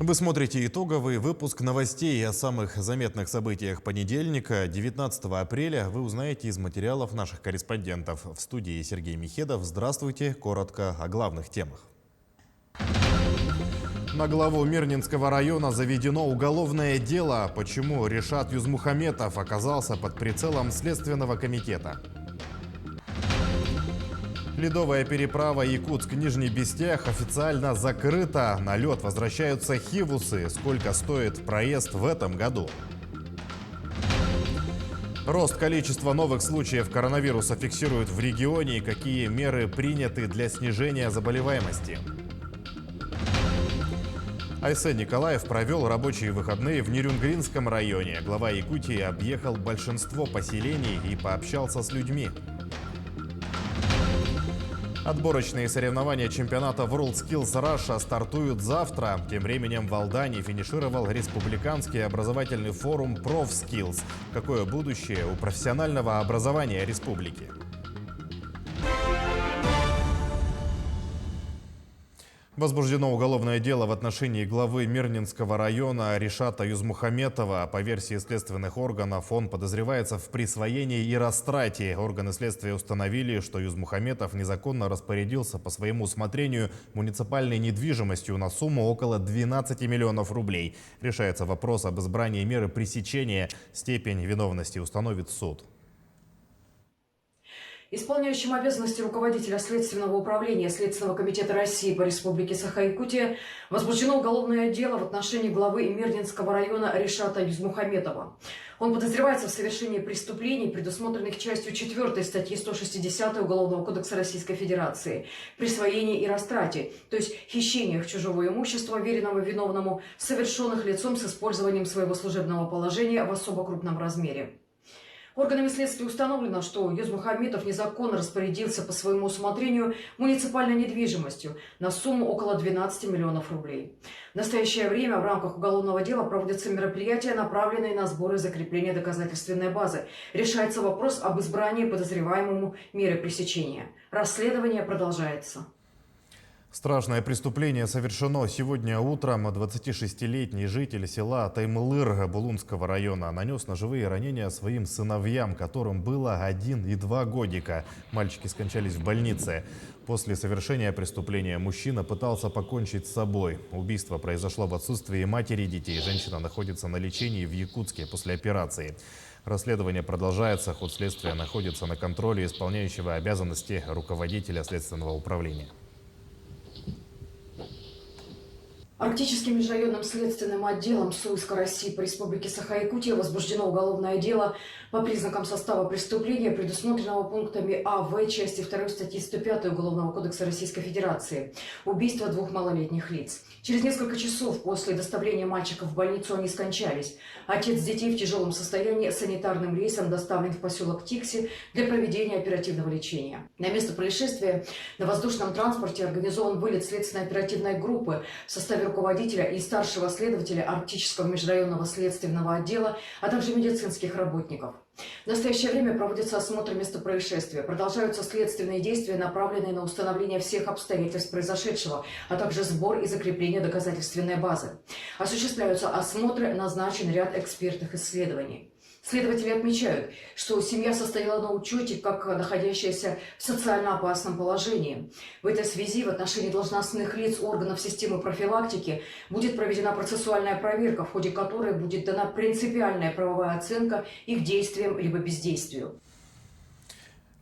Вы смотрите итоговый выпуск новостей о самых заметных событиях понедельника, 19 апреля. Вы узнаете из материалов наших корреспондентов. В студии Сергей Михедов. Здравствуйте. Коротко о главных темах. На главу Мирнинского района заведено уголовное дело. Почему Ришат Юзмухаметов оказался под прицелом Следственного комитета? Ледовая переправа Якутск-Нижний Бестях официально закрыта. На лед возвращаются хивусы. Сколько стоит проезд в этом году? Рост количества новых случаев коронавируса фиксируют в регионе. Какие меры приняты для снижения заболеваемости? Айсен Николаев провел рабочие выходные в Нерюнгринском районе. Глава Якутии объехал большинство поселений и пообщался с людьми. Отборочные соревнования чемпионата WorldSkills Russia стартуют завтра. Тем временем в Алдане финишировал республиканский образовательный форум ProfSkills. Какое будущее у профессионального образования республики? Возбуждено уголовное дело в отношении главы Мирнинского района Ришата Юзмухаметова. По версии следственных органов, он подозревается в присвоении и растрате. Органы следствия установили, что Юзмухаметов незаконно распорядился по своему усмотрению муниципальной недвижимостью на сумму около 12 миллионов рублей. Решается вопрос об избрании меры пресечения. Степень виновности установит суд. Исполняющим обязанности руководителя Следственного управления Следственного комитета России по Республике Саха-Якутия возбуждено уголовное дело в отношении главы Мирнинского района Ришата Юзмухаметова. Он подозревается в совершении преступлений, предусмотренных частью 4 статьи 160 Уголовного кодекса Российской Федерации, присвоении и растрате, то есть хищениях чужого имущества, веренного виновному, совершенных лицом с использованием своего служебного положения в особо крупном размере. Органами следствия установлено, что Юзмухаметов незаконно распорядился по своему усмотрению муниципальной недвижимостью на сумму около 12 миллионов рублей. В настоящее время в рамках уголовного дела проводятся мероприятия, направленные на сбор и закрепление доказательственной базы. Решается вопрос об избрании подозреваемому меры пресечения. Расследование продолжается. Страшное преступление совершено сегодня утром. 26-летний житель села Таймылыр Булунского района нанес ножевые ранения своим сыновьям, которым было 1 и 2 годика. Мальчики скончались в больнице. После совершения преступления мужчина пытался покончить с собой. Убийство произошло в отсутствии матери детей. Женщина находится на лечении в Якутске после операции. Расследование продолжается. Ход следствия находится на контроле исполняющего обязанности руководителя Следственного управления. Арктическим межрайонным следственным отделом СУИСК России по Республике Саха-Якутия возбуждено уголовное дело по признакам состава преступления, предусмотренного пунктами А.В. части 2 статьи 105 Уголовного кодекса Российской Федерации. Убийство 2 малолетних лиц. Через несколько часов после доставления мальчиков в больницу они скончались. Отец детей в тяжелом состоянии санитарным рейсом доставлен в поселок Тикси для проведения оперативного лечения. На место происшествия на воздушном транспорте организован вылет следственно-оперативной группы в составе руководителя и старшего следователя Арктического межрайонного следственного отдела, а также медицинских работников. В настоящее время проводится осмотр места происшествия. Продолжаются следственные действия, направленные на установление всех обстоятельств произошедшего, а также сбор и закрепление доказательственной базы. Осуществляются осмотры, назначен ряд экспертных исследований. Следователи отмечают, что семья состояла на учете как находящаяся в социально опасном положении. В этой связи в отношении должностных лиц органов системы профилактики будет проведена процессуальная проверка, в ходе которой будет дана принципиальная правовая оценка их действиям либо бездействию.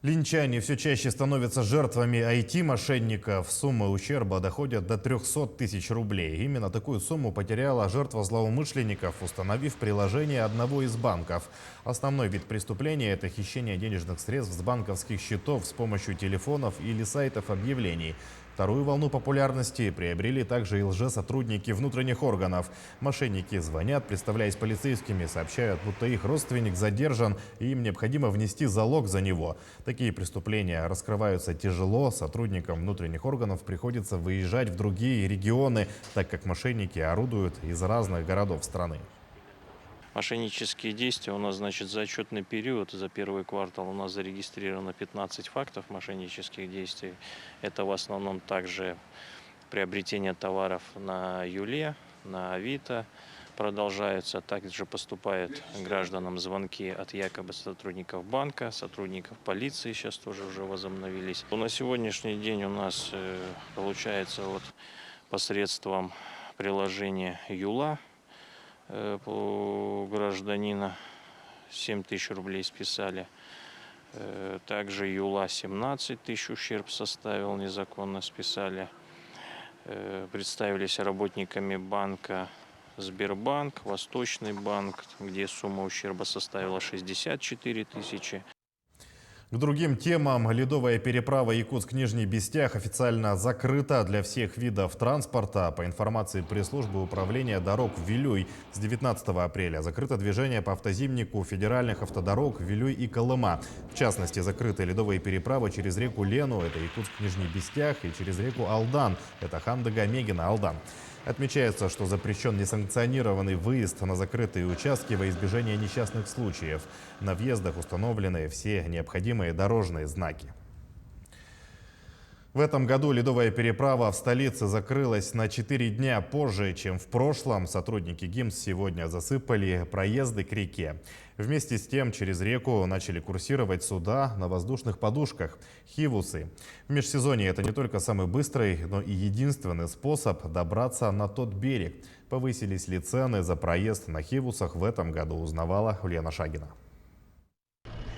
Линчане все чаще становятся жертвами IT-мошенников. Суммы ущерба доходят до 300 тысяч рублей. Именно такую сумму потеряла жертва злоумышленников, установив приложение одного из банков. Основной вид преступления – это хищение денежных средств с банковских счетов с помощью телефонов или сайтов объявлений. Вторую волну популярности приобрели также и лжесотрудники внутренних органов. Мошенники звонят, представляясь полицейскими, сообщают, будто их родственник задержан и им необходимо внести залог за него. Такие преступления раскрываются тяжело. Сотрудникам внутренних органов приходится выезжать в другие регионы, так как мошенники орудуют из разных городов страны. Мошеннические действия у нас, значит, за отчетный период, за первый квартал у нас зарегистрировано 15 фактов мошеннических действий. Это в основном также приобретение товаров на Юле, на Авито продолжаются. Также поступают гражданам звонки от якобы сотрудников банка, сотрудников полиции, сейчас тоже уже возобновились. На сегодняшний день у нас получается вот посредством приложения Юла по гражданина 7 тысяч рублей списали. Также Юла 17 тысяч ущерб составил, незаконно списали. Представились работниками банка Сбербанк, Восточный банк, где сумма ущерба составила 64 тысячи. К другим темам. Ледовая переправа Якутск-Нижний Бестях официально закрыта для всех видов транспорта. По информации пресс-службы управления дорог Вилюй, с 19 апреля закрыто движение по автозимнику федеральных автодорог Вилюй и Колыма. В частности, закрыты ледовые переправы через реку Лену, это Якутск-Нижний Бестях, и через реку Алдан, это Хандыга-Мегина-Алдан. Отмечается, что запрещен несанкционированный выезд на закрытые участки во избежание несчастных случаев. На въездах установлены все необходимые дорожные знаки. В этом году ледовая переправа в столице закрылась на 4 дня позже, чем в прошлом. Сотрудники ГИМС сегодня засыпали проезды к реке. Вместе с тем через реку начали курсировать суда на воздушных подушках – хивусы. В межсезонье это не только самый быстрый, но и единственный способ добраться на тот берег. Повысились ли цены за проезд на хивусах в этом году, узнавала Ульяна Шагина.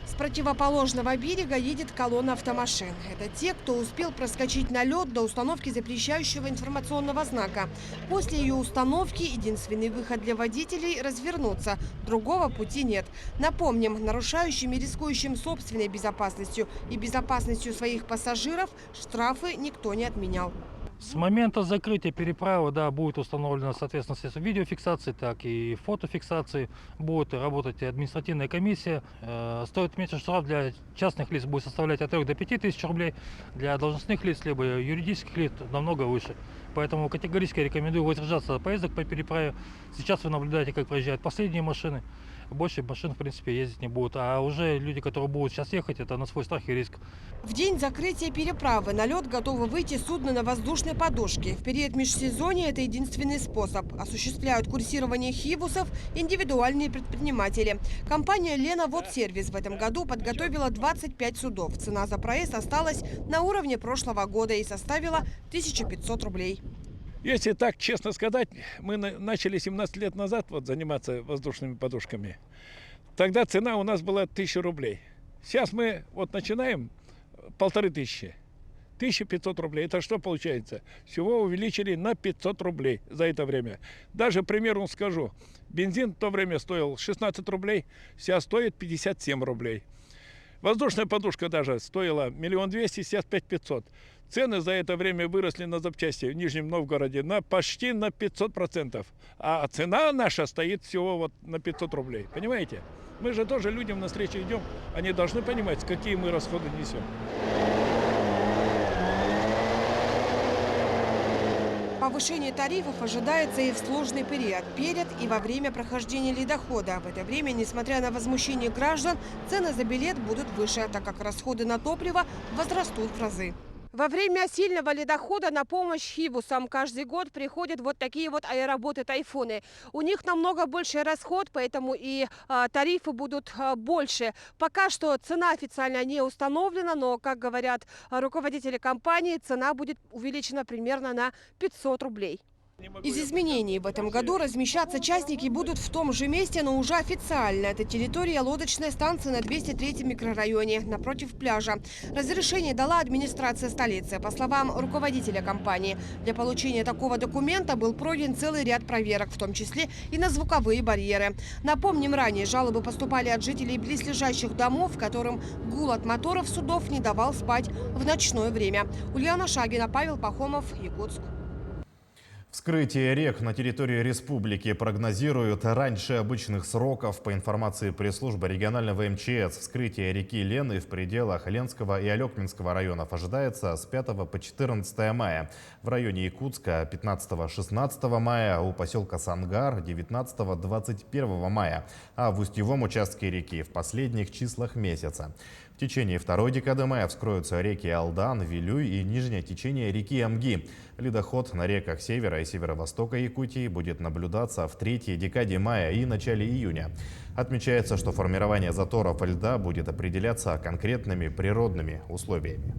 С противоположного берега едет колонна автомашин. Это те, кто успел проскочить на лед до установки запрещающего информационного знака. После ее установки единственный выход для водителей – развернуться. Другого пути нет. Напомним, нарушающим и рискующим собственной безопасностью и безопасностью своих пассажиров штрафы никто не отменял. С момента закрытия переправы, да, будет установлено, соответственно, средства видеофиксации, так и фотофиксации. Будет работать административная комиссия. Стоит отметить, что штраф для частных лиц будет составлять от 3 до 5 тысяч рублей. Для должностных лиц, либо юридических лиц намного выше. Поэтому категорически рекомендую воздержаться от поездок по переправе. Сейчас вы наблюдаете, как проезжают последние машины. Больше машин, в принципе, ездить не будут. А уже люди, которые будут сейчас ехать, это на свой страх и риск. В день закрытия переправы на лед готовы выйти судно на воздушной подушке. В период межсезонья это единственный способ. Осуществляют курсирование хивусов индивидуальные предприниматели. Компания «Лена Водсервис» в этом году подготовила 25 судов. Цена за проезд осталась на уровне прошлого года и составила 1500 рублей. Если так честно сказать, мы начали 17 лет назад заниматься воздушными подушками. Тогда цена у нас была 1000 рублей. Сейчас мы начинаем 1500. 1500 рублей. Это что получается? Всего увеличили на 500 рублей за это время. Даже примерно скажу. Бензин в то время стоил 16 рублей, сейчас стоит 57 рублей. Воздушная подушка даже стоила 1 200 000, сейчас 5500. Цены за это время выросли на запчасти в Нижнем Новгороде почти на 500%. А цена наша стоит всего на 500 рублей. Понимаете? Мы же тоже людям навстречу идем. Они должны понимать, какие мы расходы несем. Повышение тарифов ожидается и в сложный период, перед и во время прохождения ледохода. В это время, несмотря на возмущение граждан, цены за билет будут выше, так как расходы на топливо возрастут в разы. Во время сильного ледохода на помощь хивусам каждый год приходят такие аэроботы «Тайфуны». У них намного больше расход, поэтому и тарифы будут больше. Пока что цена официально не установлена, но, как говорят руководители компании, цена будет увеличена примерно на 500 рублей. Из изменений в этом году размещаться частники будут в том же месте, но уже официально. Это территория лодочной станции на 203-м микрорайоне, напротив пляжа. Разрешение дала администрация столицы. По словам руководителя компании, для получения такого документа был пройден целый ряд проверок, в том числе и на звуковые барьеры. Напомним, ранее жалобы поступали от жителей близлежащих домов, которым гул от моторов судов не давал спать в ночное время. Ульяна Шагина, Павел Пахомов, Якутск. Вскрытие рек на территории республики прогнозируют раньше обычных сроков. По информации пресс-службы регионального МЧС, вскрытие реки Лены в пределах Ленского и Алекминского районов ожидается с 5 по 14 мая. В районе Якутска 15-16 мая, у поселка Сангар 19-21 мая. А в устьевом участке реки в последних числах месяца. В течение второй декады мая вскроются реки Алдан, Вилюй и нижнее течение реки Амги. Ледоход на реках севера и северо-востока Якутии будет наблюдаться в третьей декаде мая и начале июня. Отмечается, что формирование заторов льда будет определяться конкретными природными условиями.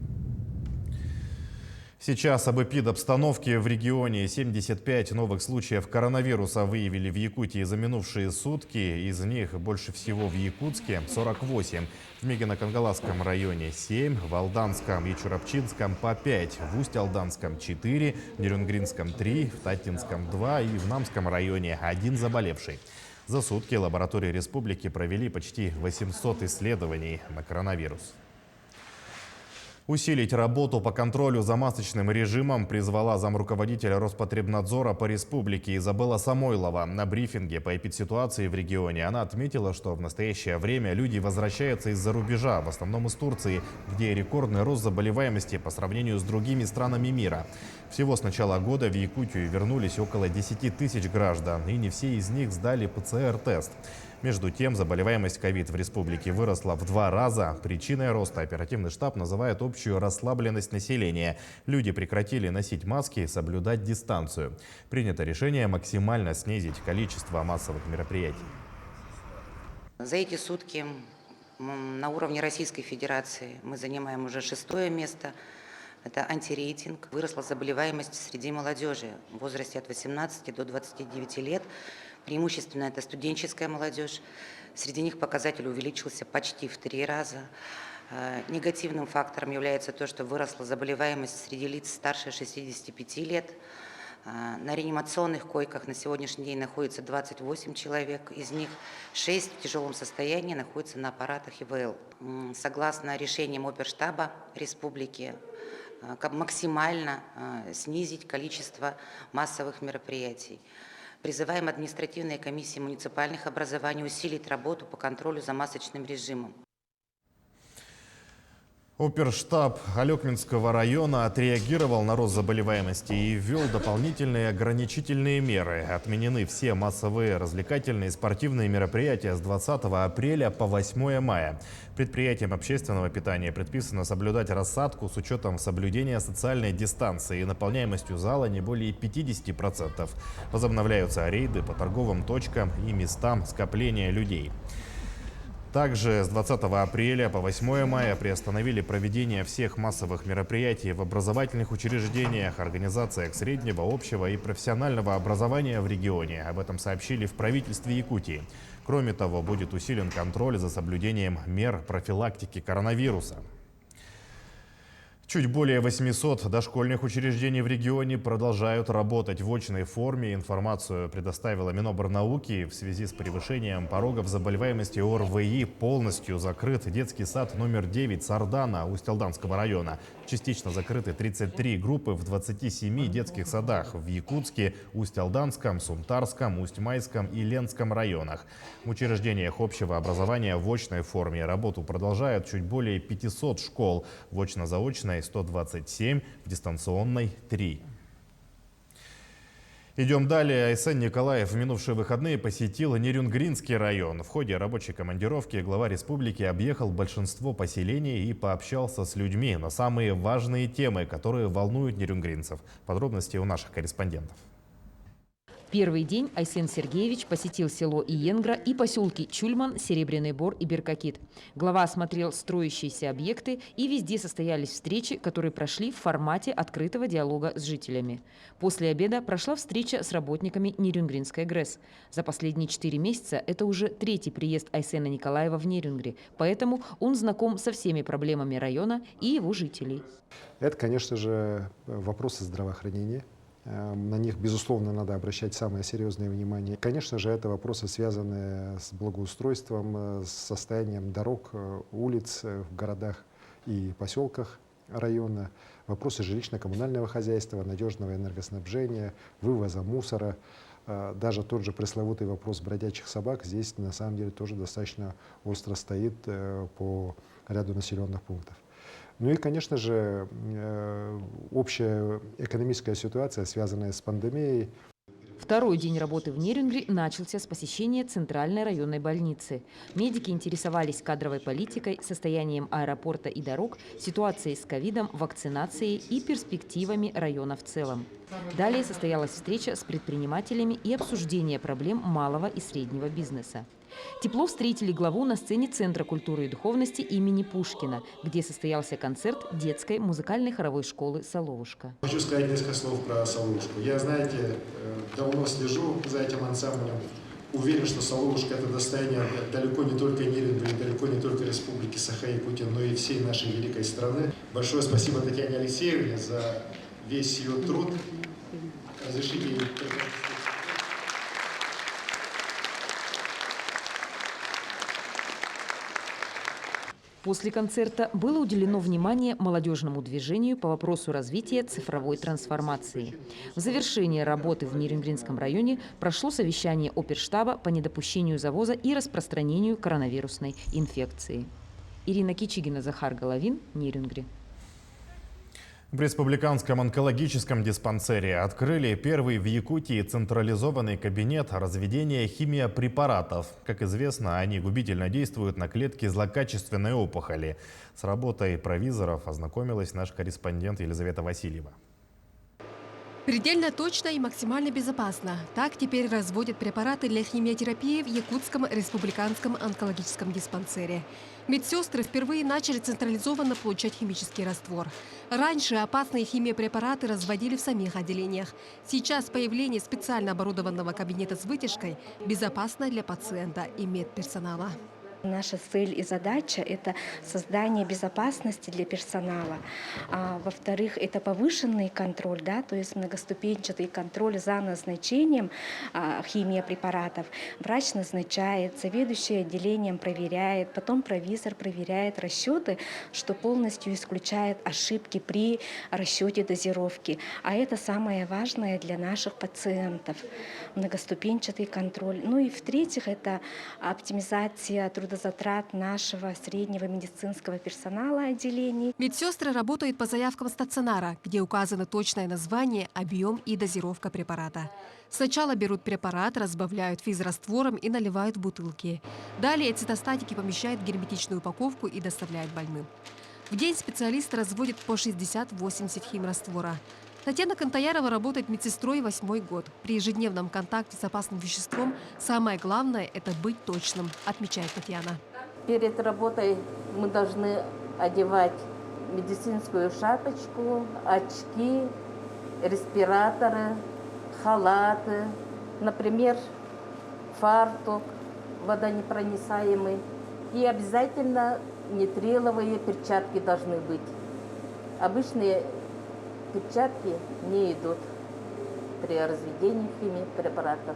Сейчас об эпидобстановке в регионе. 75 новых случаев коронавируса выявили в Якутии за минувшие сутки. Из них больше всего в Якутске – 48. В Мегино-Кангаласском районе – 7, в Алданском и Чурапчинском – по 5, в Усть-Алданском – 4, в Нерюнгринском – 3, в Татинском – 2 и в Намском районе – 1 заболевший. За сутки лаборатории республики провели почти 800 исследований на коронавирус. Усилить работу по контролю за масочным режимом призвала замруководителя Роспотребнадзора по республике Изабелла Самойлова. На брифинге по эпидситуации в регионе она отметила, что в настоящее время люди возвращаются из-за рубежа, в основном из Турции, где рекордный рост заболеваемости по сравнению с другими странами мира. Всего с начала года в Якутию вернулись около 10 тысяч граждан, и не все из них сдали ПЦР-тест. Между тем, заболеваемость ковид в республике выросла в 2 раза. Причиной роста оперативный штаб называет общую расслабленность населения. Люди прекратили носить маски и соблюдать дистанцию. Принято решение максимально снизить количество массовых мероприятий. За эти сутки на уровне Российской Федерации мы занимаем уже 6-е место. Это антирейтинг. Выросла заболеваемость среди молодежи в возрасте от 18 до 29 лет. Преимущественно это студенческая молодежь. Среди них показатель увеличился почти в 3 раза. Негативным фактором является то, что выросла заболеваемость среди лиц старше 65 лет. На реанимационных койках на сегодняшний день находится 28 человек. Из них 6 в тяжелом состоянии находятся на аппаратах ИВЛ. Согласно решениям Оперштаба республики, максимально снизить количество массовых мероприятий. Призываем административные комиссии муниципальных образований усилить работу по контролю за масочным режимом. Оперштаб Алекминского района отреагировал на рост заболеваемости и ввел дополнительные ограничительные меры. Отменены все массовые развлекательные и спортивные мероприятия с 20 апреля по 8 мая. Предприятиям общественного питания предписано соблюдать рассадку с учетом соблюдения социальной дистанции и наполняемостью зала не более 50%. Возобновляются рейды по торговым точкам и местам скопления людей. Также с 20 апреля по 8 мая приостановили проведение всех массовых мероприятий в образовательных учреждениях, организациях среднего, общего и профессионального образования в регионе. Об этом сообщили в правительстве Якутии. Кроме того, будет усилен контроль за соблюдением мер профилактики коронавируса. Чуть более 800 дошкольных учреждений в регионе продолжают работать в очной форме. Информацию предоставила Минобрнауки. В связи с превышением порогов заболеваемости ОРВИ полностью закрыт детский сад номер 9 Сардана Усть-Алданского района. Частично закрыты 33 группы в 27 детских садах в Якутске, Усть-Алданском, Сунтарском, Усть-Майском и Ленском районах. В учреждениях общего образования в очной форме работу продолжают чуть более 500 школ. В очно-заочной 127, в дистанционной 3. Идем далее. Айсен Николаев в минувшие выходные посетил Нерюнгринский район. В ходе рабочей командировки глава республики объехал большинство поселений и пообщался с людьми на самые важные темы, которые волнуют нерюнгринцев. Подробности у наших корреспондентов. Первый день Айсен Сергеевич посетил село Иенгра и поселки Чульман, Серебряный Бор и Беркакит. Глава осмотрел строящиеся объекты, и везде состоялись встречи, которые прошли в формате открытого диалога с жителями. После обеда прошла встреча с работниками Нерюнгринской ГРЭС. За последние 4 месяца это уже 3-й приезд Айсена Николаева в Нерюнгри, поэтому он знаком со всеми проблемами района и его жителей. Это, конечно же, вопросы здравоохранения. На них, безусловно, надо обращать самое серьезное внимание. Конечно же, это вопросы, связанные с благоустройством, с состоянием дорог, улиц в городах и поселках района. Вопросы жилищно-коммунального хозяйства, надежного энергоснабжения, вывоза мусора. Даже тот же пресловутый вопрос бродячих собак здесь, на самом деле, тоже достаточно остро стоит по ряду населенных пунктов. Ну и, конечно же, общая экономическая ситуация, связанная с пандемией. Второй день работы в Нерюнгри начался с посещения Центральной районной больницы. Медики интересовались кадровой политикой, состоянием аэропорта и дорог, ситуацией с ковидом, вакцинацией и перспективами района в целом. Далее состоялась встреча с предпринимателями и обсуждение проблем малого и среднего бизнеса. Тепло встретили главу на сцене Центра культуры и духовности имени Пушкина, где состоялся концерт детской музыкальной хоровой школы «Соловушка». Хочу сказать несколько слов про «Соловушку». Я, знаете, давно слежу за этим ансамблем. Уверен, что «Соловушка» – это достояние далеко не только Нерюнгри, далеко не только Республики Саха-Якутия, но и всей нашей великой страны. Большое спасибо Татьяне Алексеевне за весь ее труд. Разрешите ей... После концерта было уделено внимание молодежному движению по вопросу развития цифровой трансформации. В завершение работы в Нерюнгринском районе прошло совещание оперштаба по недопущению завоза и распространению коронавирусной инфекции. Ирина Кичигина, Захар Головин, Нерюнгри. В Республиканском онкологическом диспансере открыли первый в Якутии централизованный кабинет разведения химиопрепаратов. Как известно, они губительно действуют на клетки злокачественной опухоли. С работой провизоров ознакомилась наш корреспондент Елизавета Васильева. Предельно точно и максимально безопасно. Так теперь разводят препараты для химиотерапии в Якутском республиканском онкологическом диспансере. Медсестры впервые начали централизованно получать химический раствор. Раньше опасные химиопрепараты разводили в самих отделениях. Сейчас появление специально оборудованного кабинета с вытяжкой безопасно для пациента и медперсонала. Наша цель и задача – это создание безопасности для персонала. Во-вторых, это повышенный контроль, то есть многоступенчатый контроль за назначением химиопрепаратов. Врач назначает, заведующий отделением проверяет, потом провизор проверяет расчеты, что полностью исключает ошибки при расчете дозировки. А это самое важное для наших пациентов – многоступенчатый контроль. Ну и в-третьих, это оптимизация трудозатрат нашего среднего медицинского персонала отделений. Медсестры работают по заявкам стационара, где указано точное название, объем и дозировка препарата. Сначала берут препарат, разбавляют физраствором и наливают в бутылки. Далее цитостатики помещают в герметичную упаковку и доставляют больным. В день специалисты разводят по 60-80 химраствора. Татьяна Кантаярова работает медсестрой 8-й год. При ежедневном контакте с опасным веществом самое главное – это быть точным, отмечает Татьяна. Перед работой мы должны одевать медицинскую шапочку, очки, респираторы, халаты, например, фартук водонепроницаемый. И обязательно нитриловые перчатки должны быть. Обычные перчатки не идут при разведении химиопрепаратов.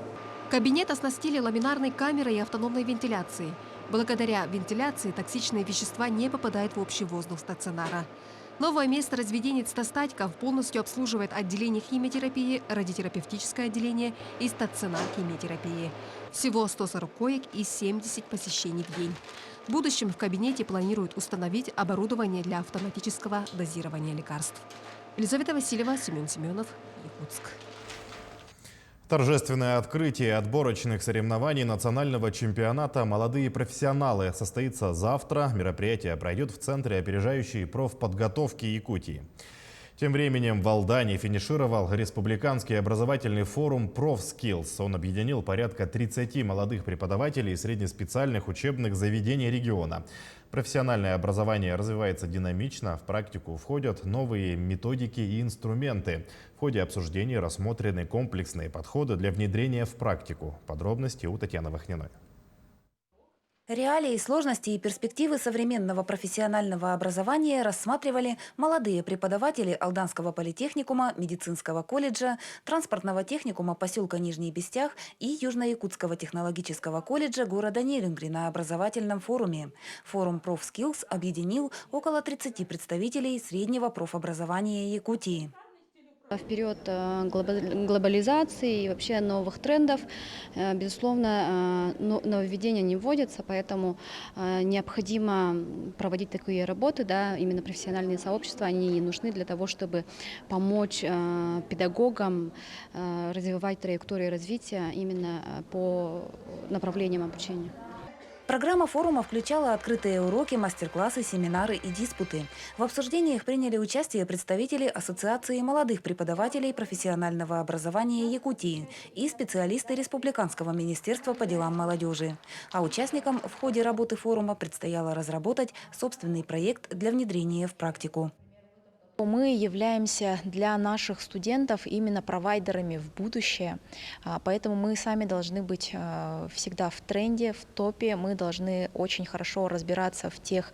Кабинет оснастили ламинарной камерой и автономной вентиляцией. Благодаря вентиляции токсичные вещества не попадают в общий воздух стационара. Новое место разведения цитостатиков полностью обслуживает отделение химиотерапии, радиотерапевтическое отделение и стационар химиотерапии. Всего 140 коек и 70 посещений в день. В будущем в кабинете планируют установить оборудование для автоматического дозирования лекарств. Елизавета Васильева, Семен Семенов, Якутск. Торжественное открытие отборочных соревнований национального чемпионата «Молодые профессионалы» состоится завтра. Мероприятие пройдет в Центре опережающей профподготовки Якутии. Тем временем в Алдане финишировал республиканский образовательный форум «Профскиллс». Он объединил порядка 30 молодых преподавателей среднеспециальных учебных заведений региона. Профессиональное образование развивается динамично, в практику входят новые методики и инструменты. В ходе обсуждений рассмотрены комплексные подходы для внедрения в практику. Подробности у Татьяны Вахниной. Реалии, сложности и перспективы современного профессионального образования рассматривали молодые преподаватели Алданского политехникума, медицинского колледжа, транспортного техникума поселка Нижний Бестях и Южно-Якутского технологического колледжа города Нерюнгри на образовательном форуме. Форум «Профскиллс» объединил около 30 представителей среднего профобразования Якутии. В период глобализации и вообще новых трендов, безусловно, нововведения не вводятся, поэтому необходимо проводить такие работы, да, именно профессиональные сообщества, они нужны для того, чтобы помочь педагогам развивать траектории развития именно по направлениям обучения. Программа форума включала открытые уроки, мастер-классы, семинары и диспуты. В обсуждениях приняли участие представители Ассоциации молодых преподавателей профессионального образования Якутии и специалисты Республиканского министерства по делам молодежи. А участникам в ходе работы форума предстояло разработать собственный проект для внедрения в практику. Мы являемся для наших студентов именно провайдерами в будущее, поэтому мы сами должны быть всегда в тренде, в топе, мы должны очень хорошо разбираться в тех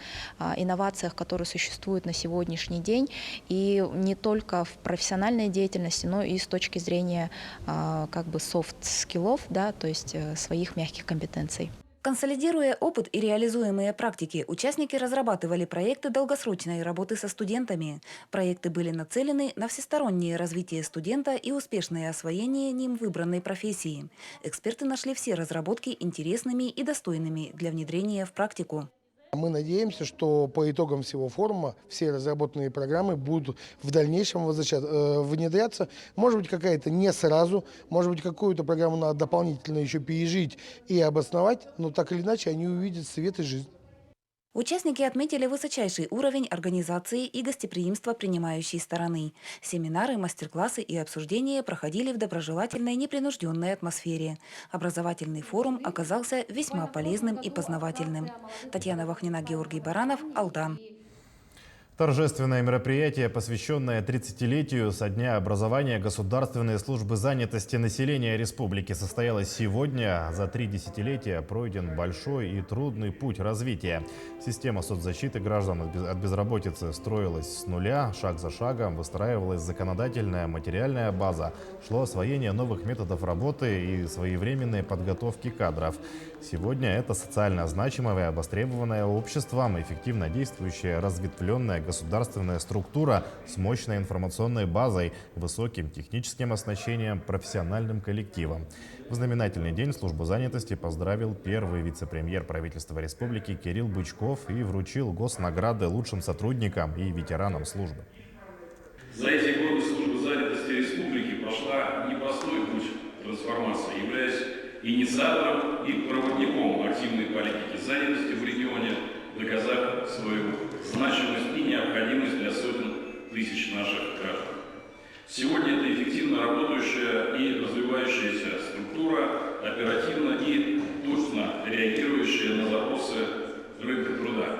инновациях, которые существуют на сегодняшний день, и не только в профессиональной деятельности, но и с точки зрения как бы софт-скиллов, да, то есть своих мягких компетенций. Консолидируя опыт и реализуемые практики, участники разрабатывали проекты долгосрочной работы со студентами. Проекты были нацелены на всестороннее развитие студента и успешное освоение ним выбранной профессии. Эксперты нашли все разработки интересными и достойными для внедрения в практику. Мы надеемся, что по итогам всего форума все разработанные программы будут в дальнейшем внедряться. Может быть, какая-то не сразу, может быть, какую-то программу надо дополнительно еще пережить и обосновать, но так или иначе они увидят свет и жизнь. Участники отметили высочайший уровень организации и гостеприимства принимающей стороны. Семинары, мастер-классы и обсуждения проходили в доброжелательной, непринужденной атмосфере. Образовательный форум оказался весьма полезным и познавательным. Татьяна Вахнина, Георгий Баранов, Алдан. Торжественное мероприятие, посвященное 30-летию со дня образования Государственной службы занятости населения республики, состоялось сегодня. За 3 десятилетия пройден большой и трудный путь развития. Система соцзащиты граждан от безработицы строилась с нуля, шаг за шагом выстраивалась законодательная, материальная база, шло освоение новых методов работы и своевременной подготовки кадров. Сегодня это социально значимое и востребованное обществом, эффективно действующая разветвленная государственная структура с мощной информационной базой, высоким техническим оснащением, профессиональным коллективом. В знаменательный день службу занятости поздравил первый вице-премьер правительства республики Кирилл Бычков и вручил госнаграды лучшим сотрудникам и ветеранам службы. За эти годы служба занятости республики прошла непростой путь трансформации, являясь инициатором и проводником активной политики занятости в регионе, доказав свою значимость и необходимость для сотен тысяч наших граждан. Сегодня это эффективно работающая и развивающаяся структура, оперативно и точно реагирующая на запросы рынка труда.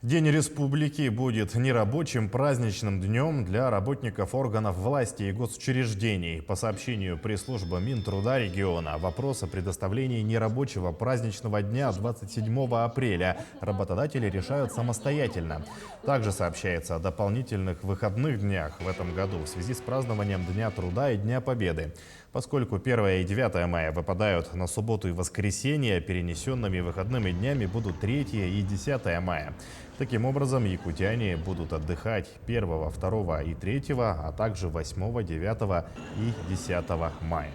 День республики будет нерабочим праздничным днем для работников органов власти и госучреждений. По сообщению пресс-службы Минтруда региона, вопрос о предоставлении нерабочего праздничного дня 27 апреля работодатели решают самостоятельно. Также сообщается о дополнительных выходных днях в этом году в связи с празднованием Дня труда и Дня Победы. Поскольку 1 и 9 мая выпадают на субботу и воскресенье, перенесенными выходными днями будут 3 и 10 мая. Таким образом, якутяне будут отдыхать 1, 2 и 3, а также 8, 9 и 10 мая.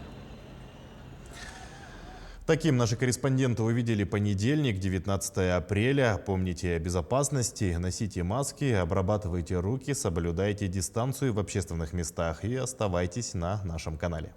Таким наши корреспонденты увидели понедельник, 19 апреля. Помните о безопасности, носите маски, обрабатывайте руки, соблюдайте дистанцию в общественных местах и оставайтесь на нашем канале.